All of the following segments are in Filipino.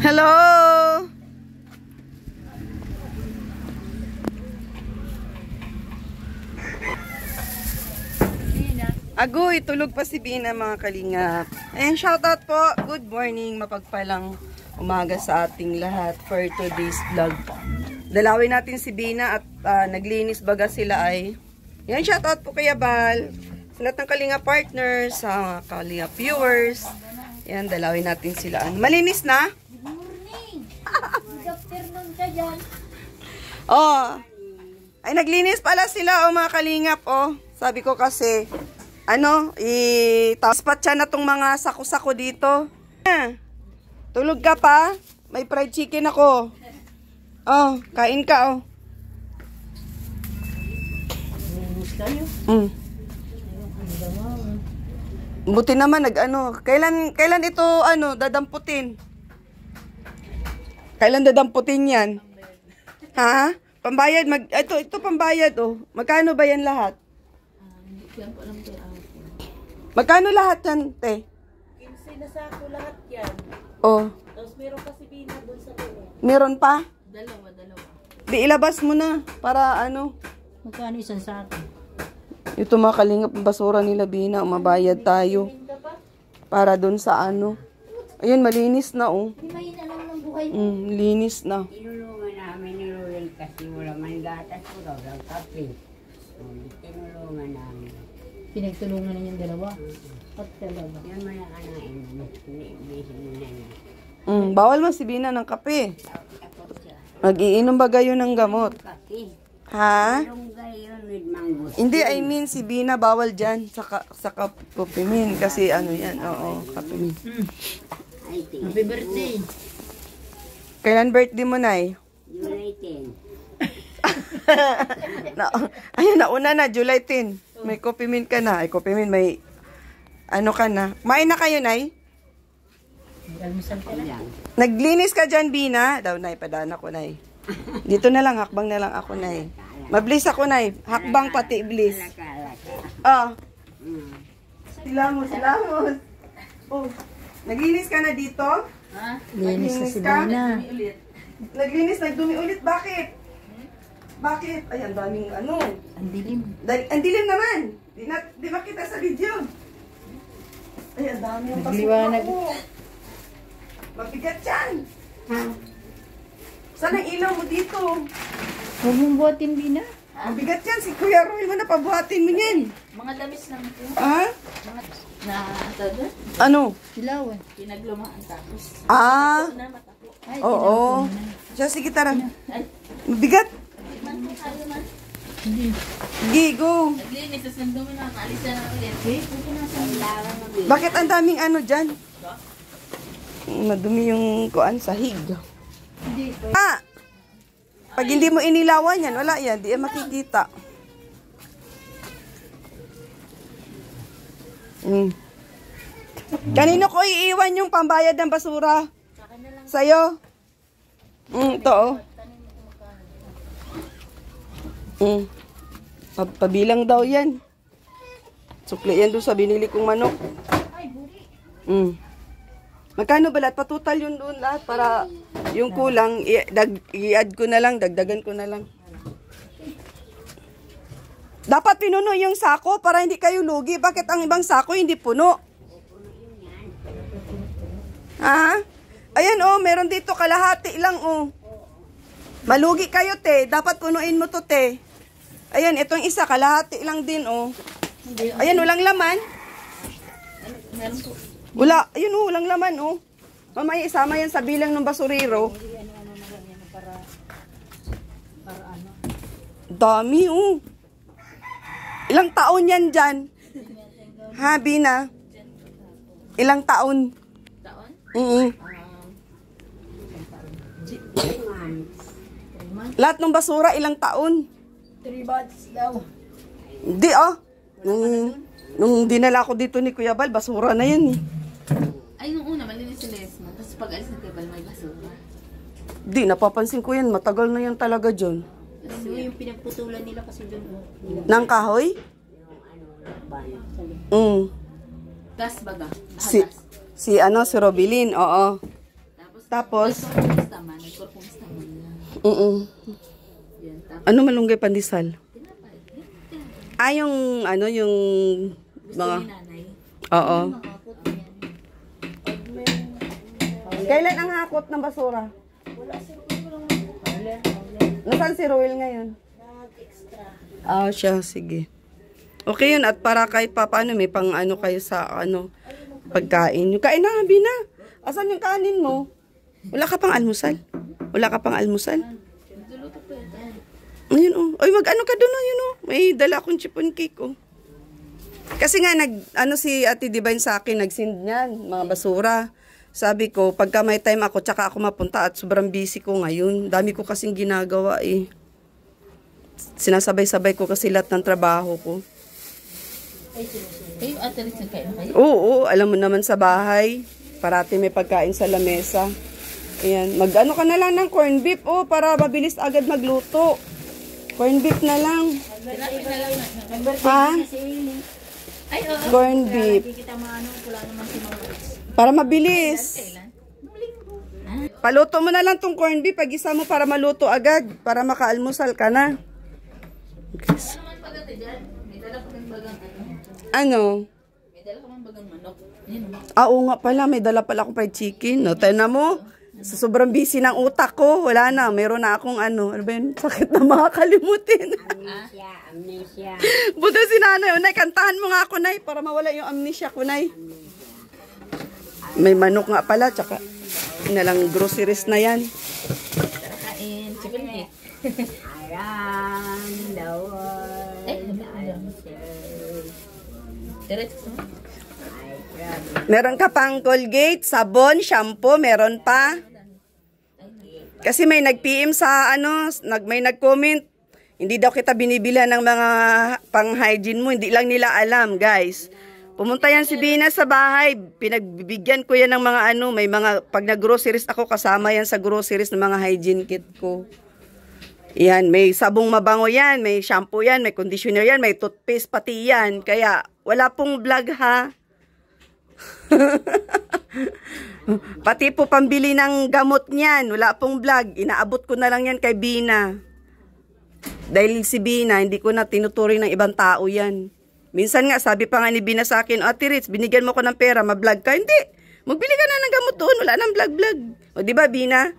Hello! Agoy, tulog pa si Bina mga kalingap. And shoutout po, good morning, mapagpalang umaga sa ating lahat for today's vlog. Dalawin natin si Bina at naglinis baga sila ay. Yan, shoutout po kay Bal. Sa lahat ng kalingap partners, sa kalingap viewers. Yan, dalawin natin sila. Malinis na? Good morning! Good afternoon ka dyan. Oh, ay naglinis pala sila mga kalingap. Oh, sabi ko kasi, tapos siya na tong mga sako-sako dito. Tulog ka pa? May fried chicken ako. Oh, kain ka, oh. Buti naman, kailan ito, dadamputin? Kailan dadamputin yan? Ha? Pambayad, ito pambayad, oh. Magkano ba yan lahat? Magkano lahat yan, te? 15 na sako lahat yan. Oh. Tapos meron kasi Bina doon sa loob. Meron pa? Dalawa. Di ilabas mo na para Magkano isang sako? Ito mga kalingap basura nila Bina, mabayad tayo. Para doon sa Ayun, malinis na oh. Hindi mahina lang ng buhay. Linis na. Tinulungan namin ni Ruel kasi wala man gatas ko daw ng kape. Tinulungan namin. Pinagtulungan na yung dalawa. At talaga. Yan man ang anain. Iniibihin nila niya. Bawal man si Bina ng kape. Mag-iinom ba gayon ng gamot? Kape. Ha? Anong gayon with mango? Hindi, I mean si Bina bawal dyan sa kapimin kasi yan, oo, kapimin. I think. Happy birthday. Kailan birthday mo, Nay? July 10. Ayun, nauna na, July 10. May kopimin ka na. Ay, kopimin, may ka na. Kumain na kayo, Nay? Almusal ka na. Naglinis ka dyan, Bina? Daw, Nay, padaan ako, Nay. Dito na lang, hakbang na lang ako, Nay. Mablis ako, Nay. Hakbang pati iblis. Alaka. Silamos. Oh, naglinis ka na dito? Ha? Linis na si Bina. Naglinis, nagdumi ulit. Bakit? Bakit? Ay, ang daming Ang dilim. Ang dilim naman. Di makita sa video. Ay, ang dami yung Nagliwanag. ko. Mabigat yan. Saan ang ilaw mo dito? Huwag mong buhatin, Bina. Mabigat yan. Si Kuya Roy mo na pabuhatin mo yan. Mga damis lang ito. Ha? Na Ano? Silaw eh. Pinaglumaan tapos. Na matako. Ay, Oo. Siya, sige, tara. Mabigat. Hindi. Sige, go. Naglinis, tapos nang dumi na, kaalis na ulit. Bakit ang daming dyan? Madumi yung sahig. Hindi. Pag hindi mo inilawan yan, wala yan. Di makikita. Kanino ko iiwan yung pambayad ng basura? Sa'yo? Ito oh. Pabilang daw yan. Sukli yan doon sa binili kong manok. Magkano ba lahat? Patutal yun doon lahat para yung kulang, i-add ko na lang, dagdagan ko na lang. Dapat pinuno yung sako para hindi kayo lugi. Bakit ang ibang sako hindi puno? Ha? Ayan oh, meron dito kalahati lang oh. Malugi kayo te, dapat punuin mo to te. Ayan, itong isa kalahati lang din oh. Ayan, walang laman. Wala, ayun oh, walang laman oh. Mamaya isama yan sa bilang ng basurero. Dami oh. Ilang taon yan dyan? Ha, Bina? Ilang taon? Lahat ng basura, ilang taon? 3 months daw. Hindi oh. Nung dinala ko dito ni Kuya Bal, basura na yan eh. Ay, nung una, malinis si Lesma. Tapos pag alis ng Kuya Bal, may basura. Di, napapansin ko yan. Matagal na yan talaga dyan. Ano yung pinagputulan nila kasi doon? Nang kahoy? Gas baga. Si Robilin, oo. Tapos Tapos, Kumusta man? Nagkumusta man lang. Yan, tapos ano malunggay pandesal? Ah, yung, ano, yung gusto mga, ni nanay. oo. Kailan ang hakot ng basura? Nasaan si Roel ngayon? Ah, siya, sige. Okay yun, at para kahit pa paano, may pang ano kayo sa, ano, pagkain. Yung kain na, Bina. Asan yung kanin mo? Wala ka pang almusal? Wala ka pang almusal? Ayun, oh. Ay, mag-ano ka doon, ayun, oh. May dala akong chipon cake, oh. Kasi nga, si Ate Divine sa akin, nag-send niyan, mga basura. Sabi ko, pagka may time ako, tsaka ako mapunta at sobrang busy ko ngayon. Dami ko kasing ginagawa, eh. Sinasabay-sabay ko kasi lahat ng trabaho ko. Kayo, Ate Riz, nagkain na kayo? Oo, alam mo naman sa bahay, parati may pagkain sa lamesa. Ayan, mag-ano ka na lang ng corn beef, oh, para mabilis agad magluto. Corn beef na lang. Ha? Ay, oo. Corn beef. Hindi kita maano, wala naman si Mama. Para mabilis. Paluto mo na lang tong corn beef, pag-isa mo para maluto agad, para makaalmusal ka na. Okay. May dala ko ng bagang Ano? May dala ko ng bagang manok. Yan. Ah, oo nga pala, may dala pala akong fried chicken. No? Tayo na mo, sa sobrang busy ng utak ko, wala na, meron na akong ano ba yun? Sakit na makakalimutin. Amnesia. Buto si nanay, Nay, kantahan mo nga ako, Nay, para mawala yung amnesia ko, Nay. May manok nga pala, tsaka inalang groceries na yan. Kain. Chicken cake. Around the world. Diretso. Meron ka pang Colgate, sabon, shampoo, meron pa. Kasi may nag-PM sa ano, may nag-comment, hindi daw kita binibilhan ng mga pang-hygiene mo, hindi lang nila alam, guys. Pumunta yan si Bina sa bahay, pinagbibigyan ko yan ng mga ano, may mga, pag nag-groceries ako, kasama yan sa groceries ng mga hygiene kit ko. Yan, may sabong mabango yan, may shampoo yan, may conditioner yan, may toothpaste pati yan. Kaya, wala pong vlog ha. Pati po pambili ng gamot niyan, wala pong vlog. Inaabot ko na lang yan kay Bina. Dahil si Bina, hindi ko na tinuturing ng ibang tao yan. Minsan nga, sabi pa nga ni Bina sa akin, Ate Ritz, binigyan mo ko ng pera, ma-vlog ka. Hindi, magbili ka na ng gamot doon, wala nang vlog-vlog. O diba Bina?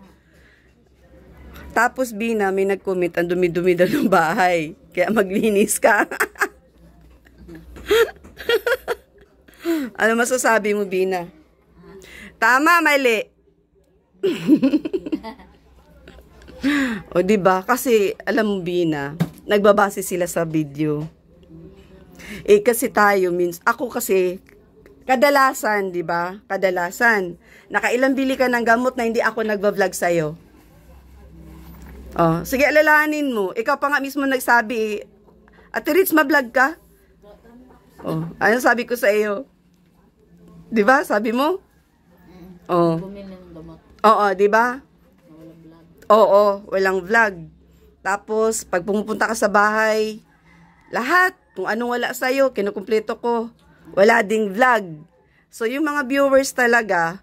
Tapos Bina, may nag-comment, ang dumi-dumi daw ng bahay. Kaya maglinis ka. Ano masasabi mo, Bina? Tama, mali. O, diba? Kasi, alam mo, Bina, nagbabase sila sa video. Eh, kasi tayo, ako kasi, kadalasan, diba? Kadalasan. Nakailang bili ka ng gamot na hindi ako nagbablog sa'yo. Oh, sige, alalahanin mo. Ikaw pa nga mismo nagsabi, Ate Ritz, ma-vlog ka? Oh, ano sabi ko sa iyo? 'Di ba? Sabi mo? Oh. Bumili ng gamot. Oo, 'di ba? Walang vlog. Oo, walang vlog. Tapos pag pumupunta ka sa bahay, lahat kung anong wala sa iyo, kinukumpleto ko. Wala ding vlog. So yung mga viewers talaga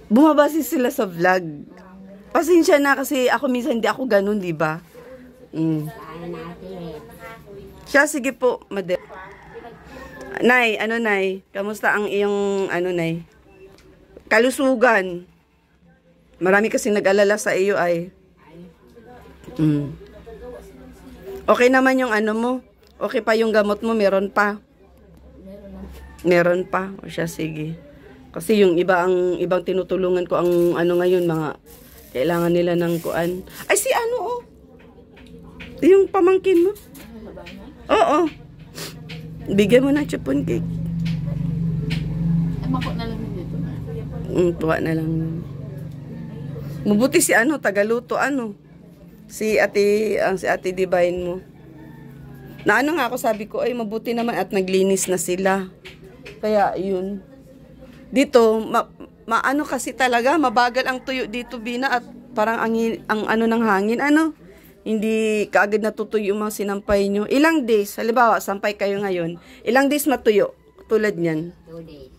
bumabase sila sa vlog. Pasensya na kasi ako minsan hindi ako ganun, 'di ba? Siya, sige po, Made. Nay, ano Nay? Kamusta ang iyong, ano Nay? Kalusugan. Marami kasi nag-alala sa iyo ay. Okay naman yung ano mo? Okay pa yung gamot mo? Meron pa? Meron pa? O siya, sige. Kasi yung ibang tinutulungan ko ang ano ngayon, mga kailangan nila ng kuan. Ay, si ano oh? Yung pamangkin mo? Oo. Bigyan mo ng chipon cake. Ay, mako na lang dito na. Tuwa na lang. Mabuti si ano, tagaluto ano. Si Ate Divine mo. Na ano nga ako sabi ko, ay mabuti naman at naglinis na sila. Kaya yun. Dito, maano kasi talaga, mabagal ang tuyo dito, Bina, at parang ang ano ng hangin, ano. Hindi kaagad natutuyo yung mga sinampay nyo. Ilang days, halimbawa, sampay kayo ngayon, ilang days matuyo, tulad niyan? 2 days.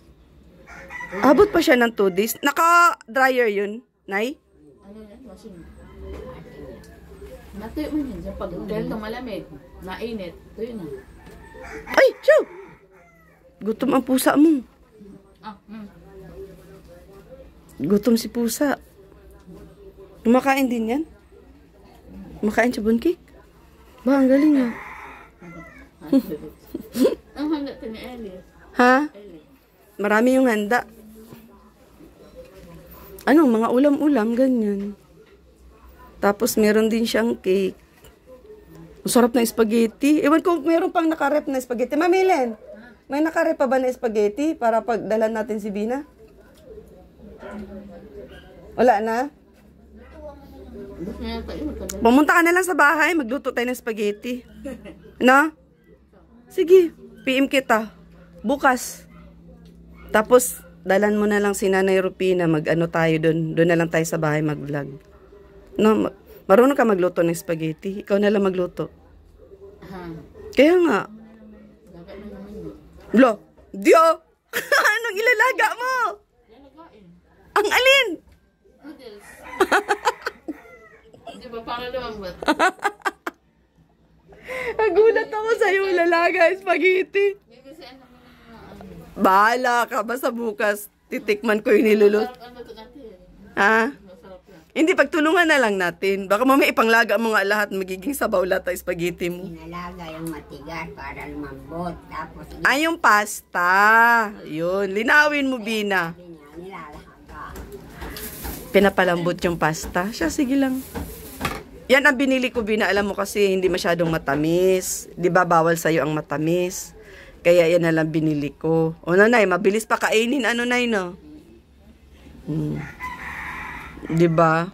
Abot pa siya ng 2 days. Naka-dryer yun, Nay? Ano yan? Machine. Natuyo man yun. Sa pag ganito malamig, mainit, tuyo na. Ay, siya! Gutom ang pusa mo. Ah, Gutom si pusa. Kumakain din yan? Kumakain siya buncake? Ba, ang galing ah. Ang handa ito ni Ellie. Ha? Marami yung handa. Ano, mga ulam-ulam, ganyan. Tapos meron din siyang cake. Ang sarap na spaghetti. Ewan ko, meron pang nakarep na spaghetti. Mamilen, may nakarep pa ba na spaghetti para pagdalan natin si Bina? Wala na? Gusto niya tayo, matagal. Pumunta ka na lang sa bahay, magluto tayo ng spaghetti. Na? Sige, PM kita. Bukas. Tapos, dalan mo na lang si Nanay Rupina, mag-ano tayo doon. Doon na lang tayo sa bahay mag-vlog. No, marunong ka magluto ng spaghetti. Ikaw na lang magluto. Kaya nga. Dapat na naman yun. Blo, Dio! Anong ilalaga mo? Lalagain. Ang alin? Noodles. Di ba, para naman ba? Nagulat ako sa'yo, lalaga spaghetti. Hindi kasi ano Bahala ka, basta bukas titikman ko yung nilulut. Ano ito natin? Ha? Masarap yan. Hindi, pagtulungan na lang natin. Baka mamaya ipanglaga mo nga lahat, magiging sabaw lahat ang spaghetti mo. Inalaga yung matigas para lumambot. Tapos Ay, yung pasta. Yun, linawin mo, Bina. nilalaga. Pinapalambot yung pasta. Siya, sige lang. Yan ang binili ko, Bina. Alam mo kasi hindi masyadong matamis. Di ba bawal sa'yo ang matamis? Kaya yan na lang binili ko. O, Nanay, mabilis pa kainin. Ano, Nay, no? Di ba?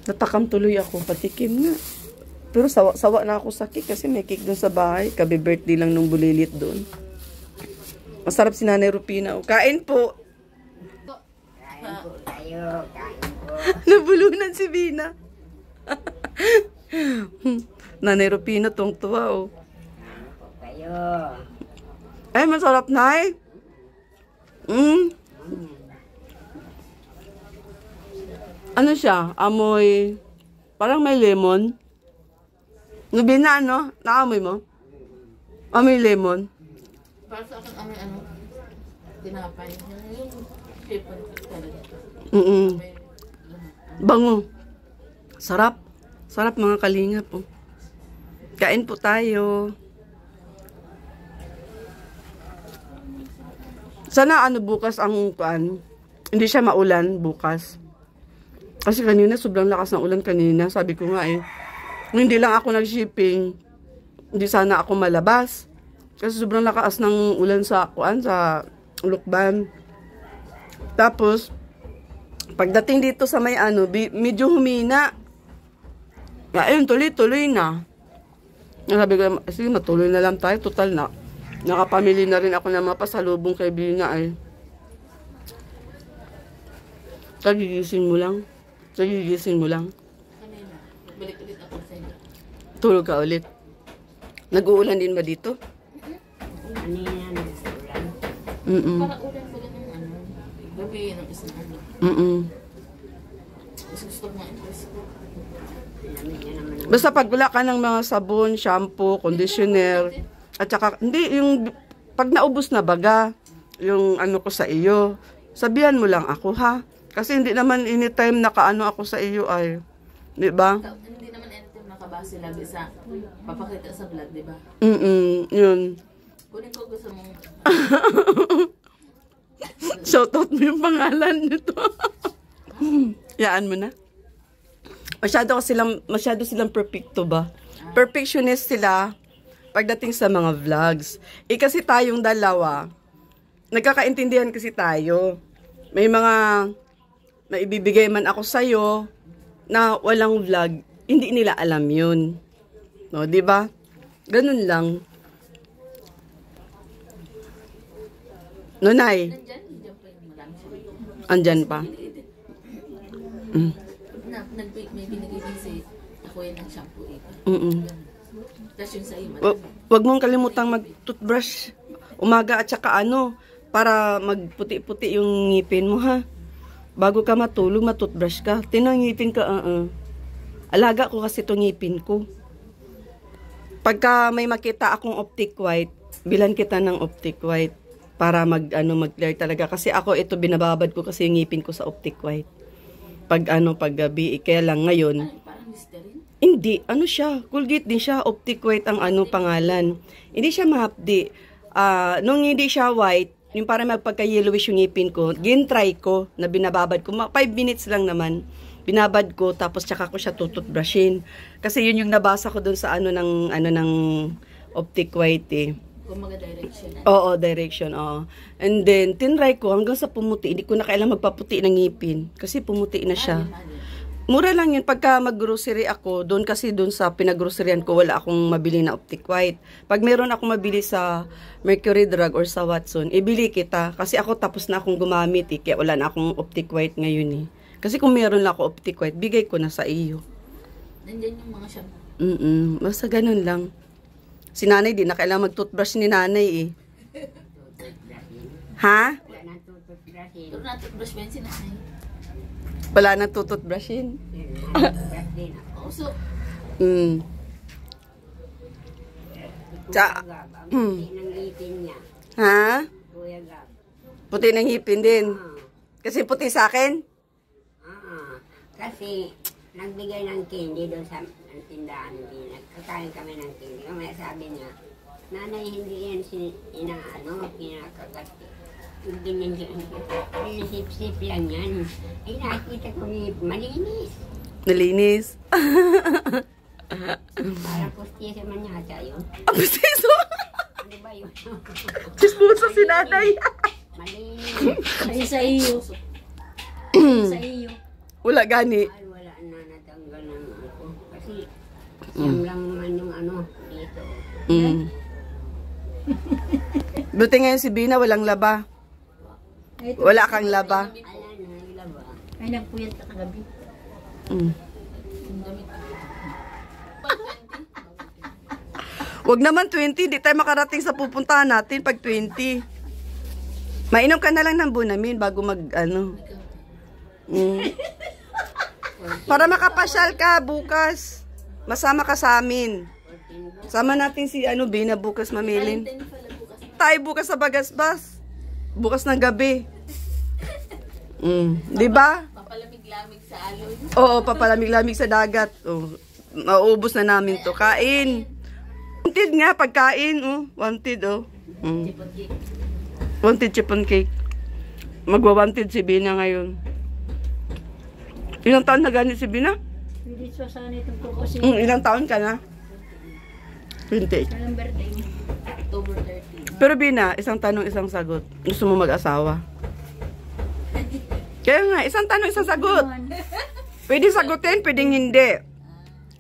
Natakam tuloy ako. Patikim nga. Pero sawa na ako sa cake kasi may cake doon sa bahay. Kabe-birthday lang nung bulilit doon. Masarap si Nanay Rupina. O, kain po. Kain po tayo, kain po. Nabulunan si Bina. Nanay Rupina, tuwang-tuwa, oh. Kayo. Ay, masarap, Nay. Ano siya? Amoy, parang may lemon. Nabina, ano? Naamoy mo? Amoy lemon. Para sa akin, ano, tinapay. Yung chipon talaga. May Bango. Sarap. Sarap, mga kalingap, oh. Kain po tayo. Sana ano bukas ang kuan. Hindi siya maulan bukas. Kasi kanina sobrang lakas ng ulan kanina. Sabi ko nga kung hindi lang ako nag-shipping, hindi sana ako malabas. Kasi sobrang lakas ng ulan sa kuan sa Lukban. Tapos pagdating dito sa may medyo humina. Ayun, tuloy-tuloy na. Sabi ko, sige, matuloy na lang tayo. Total na. Nakapamili na rin ako ng mga pasalubong kay Bina Kagigising mo lang. Kagigising mo lang. kanina. Balik ulit ako sa inyo. Tulog ka ulit. Nag-uulan din ba dito? Kanina nagsulan. Para ulan ko lang ng gabi ng isang ano. Mas gusto ko nga interest ko. Alam niya naman. Basta pag wala ka ng mga sabon, shampoo, conditioner, at saka, hindi, yung pag naubos na baga, yung ano ko sa iyo, sabihan mo lang ako, ha? Kasi hindi naman anytime nakaano ako sa iyo di ba? Hindi naman anytime nakabase lagi sa papakita sa vlog, di ba? Yun. Kunin ko gusto mong Shoutout mo yung pangalan nito. Yaan mo na. Masyado silang perfecto ba? Perfectionist sila pagdating sa mga vlogs. Kasi tayong dalawa, nagkakaintindihan kasi tayo. May ibibigay man ako sa'yo na walang vlog, hindi nila alam yun. No, di ba? Ganun lang. Nonay, Nandiyan pa yung marami siya. andyan pa. May binigay kasi ako yan ng shampoo Tapos yung sa'yo, Wag mong kalimutang mag-toothbrush umaga at saka para magputi-puti yung ngipin mo, ha? Bago ka matulog, matutbrush ka. Tinangipin ka, Alaga ko kasi itong ngipin ko. Pagka may makita akong Optic White, bilan kita ng Optic White para mag-clear talaga. Kasi ako, ito binababad ko kasi yung ngipin ko sa Optic White. Pag gabi, kaya lang ngayon. Parang Listerine? Hindi, siya, Colgate din siya, Optic White ang pangalan. Hindi siya mahapdi. Nung hindi siya white, yung parang magpagka-yellowish yung ngipin ko, gin-try ko na binababad ko. 5 minutes lang naman. Binabad ko, tapos tsaka ko siya tututbrushin. Kasi yun yung nabasa ko dun sa ng Optic White eh. Kumaga direction. Oo, direction, oo. And then, tinry ko hanggang sa pumuti. Hindi ko na kailangan magpaputi ng ngipin. Kasi pumuti na siya. Mura lang yun. Pagka mag-grocery ako, doon sa pinag-groceryan ko, wala akong mabili na Optic White. Pag meron akong mabili sa Mercury Drug or sa Watson, ibili kita. Kasi ako tapos na akong gumamit eh. Kaya wala na akong Optic White ngayon eh. Kasi kung meron lang ako Optic White, bigay ko na sa iyo. Nandyan yung mga shampoo. Basta ganun lang. Si nanay, di na kailangan mag-toothbrush ni nanay eh. Ha? Wala nang tututbrushin. Pero natutbrush ba yun si nanay? Wala na tututbrushin. Tututbrush din ako. Oo, so, Kuya Gab, ang puti ng ngipin niya. Ha? Kuya Gab. Puti ng ngipin din. Kasi puti sa akin? Kasi nagbigay ng candy doon sa tindahan. Kakain kami ng candy. Kaya sabi niya, nanay, hindi yan kinakagat. Sinisip-sip lang yan. Ay, nakikita ko malinis. Nalinis. Parang pustiso man yata yun. Ang pustiso? Ano ba yun? Chismoso si nanay. Malinis. Kasi sa iyo. Sa iyo. Wala gani. Ay, wala na natanggal ng ako. Kasi siyam lang naman yung dito. Buti ngayon si Bina walang laba. Wala kang laba. Ayan, naglaba. Ay, nagpuyat ka kagabi. Wag naman 20, di tayo makarating sa pupuntahan natin pag 20. Mainom ka na lang ng Bunamin bago Para makapasyal ka bukas. Masama ka sa amin. Sama natin si Bina bukas mamilin. Tayo bukas sa Bagasbas. Bukas ng gabi. Di ba? papalamig-lamig sa aloy. Oo, papalamig-lamig sa dagat. Maubos na namin to. Kain. Wanted nga, pagkain. Wanted, Wanted chiffon cake. Magwa-wanted si Bina ngayon. Ilang taon na ganit si Bina? Hindi siya sana itong kukusin. Ilang taon ka na? 28. Anong birthday mo? October 30. Pero Bina, isang tanong, isang sagot. Gusto mo mag-asawa? Kaya nga, isang tanong, isang sagot. Pwede sagutin, pwedeng hindi.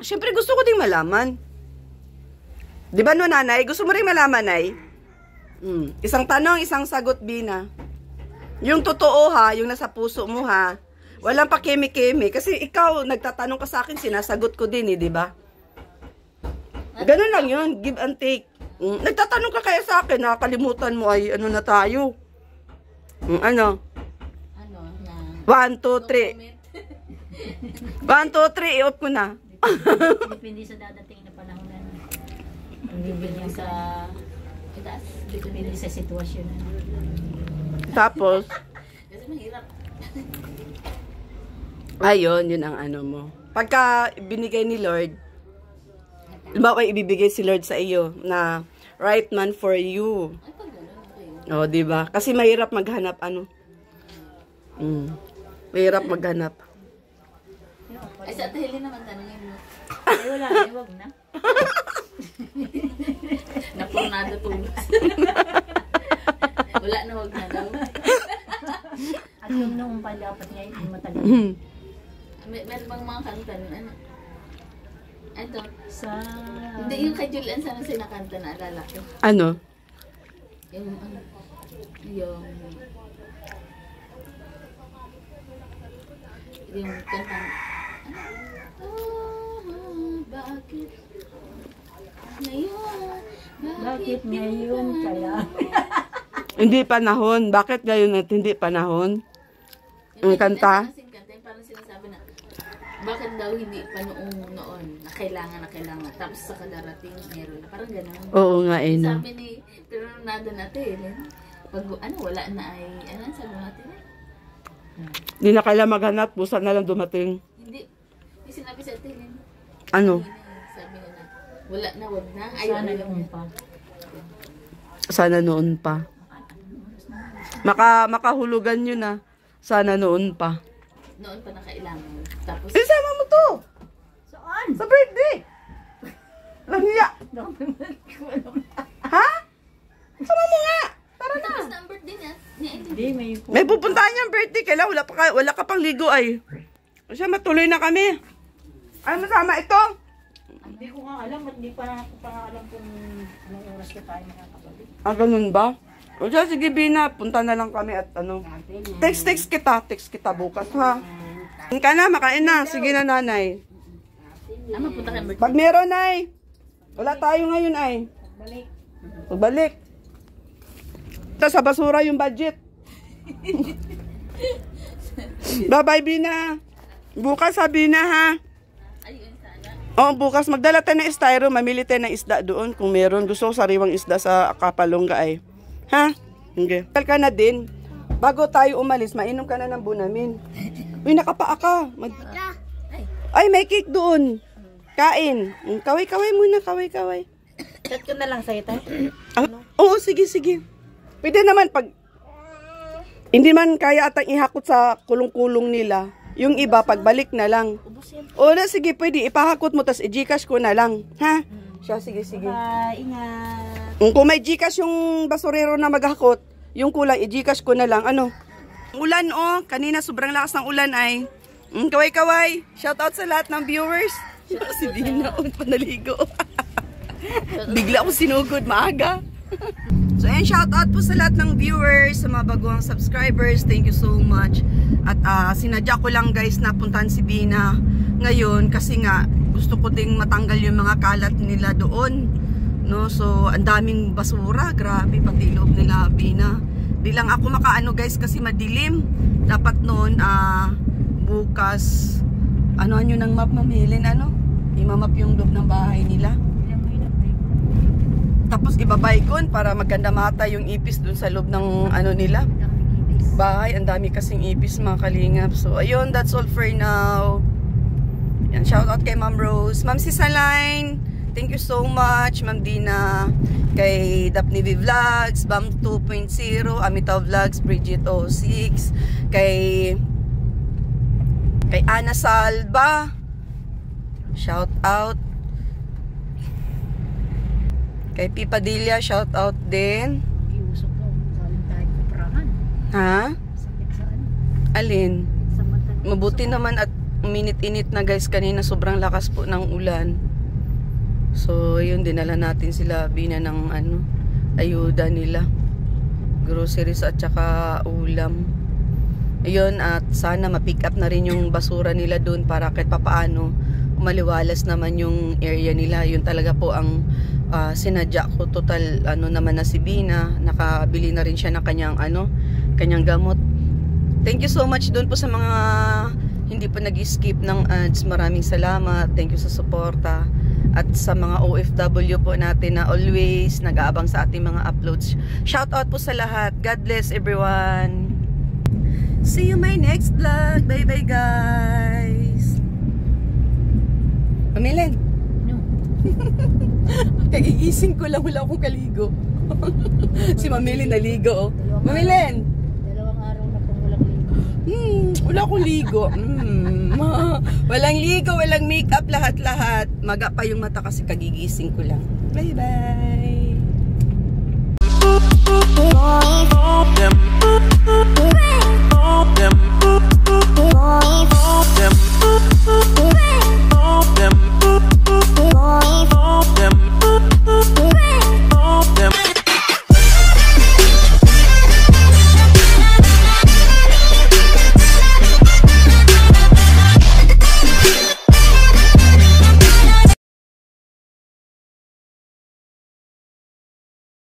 Siyempre gusto ko ding malaman. Di ba no, nanay? Gusto mo rin malaman, nay? Isang tanong, isang sagot, Bina. Yung totoo ha, yung nasa puso mo ha. Walang pa keme-keme. Kasi ikaw, nagtatanong ka sa akin, sinasagot ko din di ba? Ganun lang yun, give and take. Nagtatanong ka kaya sa akin, nakakalimutan mo ay ano na tayo. Ano? Ano? 1, 2, 3. 1, 2, 3, i-off ko na. Depende sa dadating na panahon na. Bibigyan sa itaas. Depende sa sitwasyon na. Tapos, Kasi mahirap. ayun, yun ang ano mo. Pagka binigay ni Lord, halimbawa ibibigay si Lord sa iyo na right man for you. Ay, pag gano'n, okay. Di ba? Kasi mahirap maghanap mahirap maghanap. Ay, sa Tahili naman, tanongin mo. Ay, wala. Wag na. Napurnado tulos. Wala na, wag na daw. At yung nung palapat niya, yung matagal. Meron bang mga kanta nun? Ano? Ito. Sa... Hindi, yung kay Julian sana sinakanta na alala ko. Ano? Yung kanta. Bakit? Ngayon? Bakit ngayon kaya? Hindi panahon. Bakit ngayon at hindi panahon? Ang kanta? Parang sinasabi na, bakit daw hindi pa noon na kailangan. Tapos sa kadarating, meron na. Parang gano'n. Oo nga eh. No. Sabi ni, pero nada natin, pag wala na ay, sabi natin Hindi na kailangan maghanap. Busa na lang dumating. Hindi. Yung sinabi sa atin, Ano? sabi na, wala na, wag na. Ayaw na lang pa. Sana noon pa. Makahulugan yun na. Sana noon pa. Noon pa na kailangan. Tapos, Isama mo to! Saan? Sa birthday! Langya! Ha? Sama mo nga! Tara na! tapos na ang birthday niya. Hindi, May pupuntahan niyang birthday. Kailan wala ka pang ligo ay. Siya matuloy na kami. Ay, masama ito. Hindi ko nga alam, hindi pa alam kung anong oras na tayo makakabalik. Ganun ba? O siya, sige Bina, punta na lang kami at ano. Text kita bukas ha. Kain ka na, makain na. Sige na nanay. mapunta kayo birthday. Pag meron ay, wala tayo ngayon ay. Pagbalik. Ito sa basura yung budget. Bye-bye Bina. Bukas ha Bina ha. Ayun sana. Oo, bukas magdala tayo ng styro, mamili tayo ng isda doon kung meron. Gusto ko sariwang isda sa Kapalongga ay. Ha? Okay. Tal ka na din. Bago tayo umalis, mainom ka na ng bunamin. Uy, nakapaa ka. Ay, may cake doon. Kain. Kaway-kaway muna, kaway-kaway. Chat ko na lang sa'yo tayo. Oo, sige. Pwede naman pag hindi man kaya atang ihakot sa kulong-kulong nila. Yung iba, pagbalik na lang. O na, sige, pwede. Ipahakot mo, tas i-Gcash ko na lang. Ha? Siya, sige. Ingat. Kung may Gcash yung basurero na maghakot, yung kulang, i-Gcash ko na lang. Ano? Ulan, kanina sobrang lakas ng ulan ay. Kaway-kaway. Shout out sa lahat ng viewers. Si Bina, panaligo. Bigla ako sinugod, maaga. So, ayan, shout out po sa lahat ng viewers, sa mga baguang subscribers. Thank you so much. At sinadya ko lang guys na puntahan si Bina ngayon kasi nga gusto ko ding matanggal yung mga kalat nila doon. No? So, ang daming basura. Grabe, pati loob nila Bina. Di lang ako makaano guys kasi madilim. Dapat noon, bukas, anoan nyo ng map mamilin, imamap yung loob ng bahay nila. Tapos ibabaykon para maganda mata yung ipis dun sa loob ng nila bahay. Ang dami kasing ipis mga kalingap. So ayun, that's all for now. Yan, shout out kay Ma'am Rose, Ma'am Sisaline, thank you so much. Ma'am Dina, kay Daphne V Vlogs, Bam 2.0, Amita Vlogs, Bridget 06, kay Ana Salva, shout out. Kay Pipadilla, shout out din. Iusok ko, galing tayo kuprahan. Ha? Sakit saan? Alin? Sa mata. Mabuti naman at minit-init na guys kanina, sobrang lakas po ng ulan. So, yun, dinala natin sila Bina ng ayuda nila. Groceries at saka ulam. Ayun, at sana ma-pick up na rin yung basura nila doon para kahit papaano maliwalas naman yung area nila. Yun talaga po ang sinadya ko. Total naman na si Bina, nakabili na rin siya ng kanyang gamot. Thank you so much doon po sa mga hindi pa nag-skip ng ads. Maraming salamat. Thank you sa suporta. At sa mga OFW po natin na always nag-aabang sa ating mga uploads. Shout out po sa lahat. God bless everyone. See you my next vlog. Bye bye guys. Pamilin. No. Kagigising ko lang, wala akong kaligo. Si Mamilin naligo. Mamilin! Dalawang araw na pong walang ligo. Wala akong ligo. Walang ligo, walang makeup, lahat-lahat. Maga pa yung mata kasi kagigising ko lang. Bye-bye!